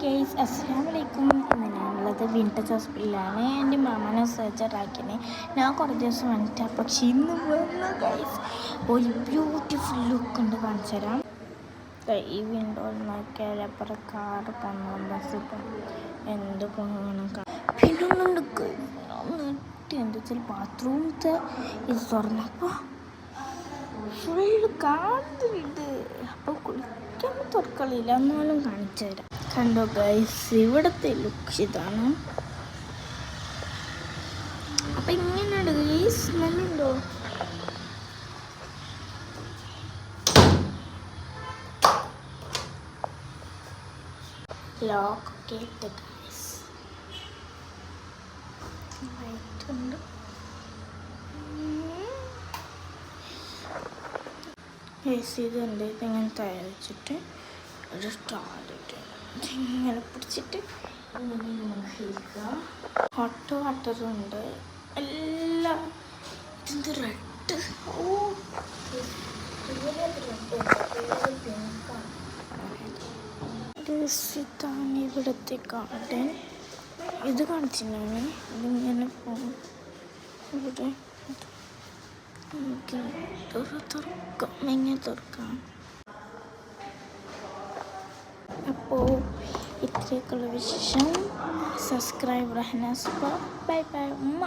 Guys, അസ്സലാമു അലൈക്കും. ഇന്ന് ഞാനുള്ളത് വിൻറ്റേജ് ഹോസ്പിറ്റലിലാണ്. എൻ്റെ മാമനെ സർജറാക്കിനെ ഞാൻ കുറേ ദിവസം വന്നിട്ട്, പക്ഷേ ഇന്ന് വന്ന ഗൈസ് ഒരു ബ്യൂട്ടിഫുൾ ലുക്ക് ഉണ്ട്, കാണിച്ചു തരാം. ഈ വിൻഡോ നോക്കിയാൽ അപ്പുറം കാറ് പോകണം, ബസ് എന്ത് പോകണം. പിന്നെ ഒന്നുണ്ട് എന്താ വെച്ചാൽ ബാത്റൂമത്തെ ഇത് തുറന്നപ്പോൾ ഫുള്ള് കാണുന്നുണ്ട്. അപ്പോൾ കുളിക്കാൻ തുറക്കളില്ല, എന്നാലും കാണിച്ചു തരാം. കണ്ടോ ഗൈസ്, ഇവിടുത്തെ ലുക്ക് ഇതാണ്. അപ്പം ഇങ്ങനെയുണ്ട് ഗൈസ്, സ്മെല്ലുണ്ടോ? ലോക്കൊക്കെ ഇട്ട് ഗൈസ്, ലൈറ്റുണ്ട്. ഇതുണ്ട്, ഇതിങ്ങനെ തയ്ച്ചിട്ട് ഒരു സ്റ്റാറിട്ട് ഇങ്ങനെ പിടിച്ചിട്ട് ഹോട്ട് വാട്ടറുണ്ട്. എല്ലാം ഇതെന്ത് റെഡ്, ഇതാണ് ഇവിടുത്തെ ഗാർഡൻ. ഇത് കാണിച്ചിട്ടാണ് ഇതിങ്ങനെ പോകും. ഇവിടെ തുറക്കാം. അപ്പോൾ ഇത്രയൊക്കെയുള്ള വിശേഷം. സബ്സ്ക്രൈബ് റഹ്നാസ്. ബൈ ബൈ ഉമ്മ.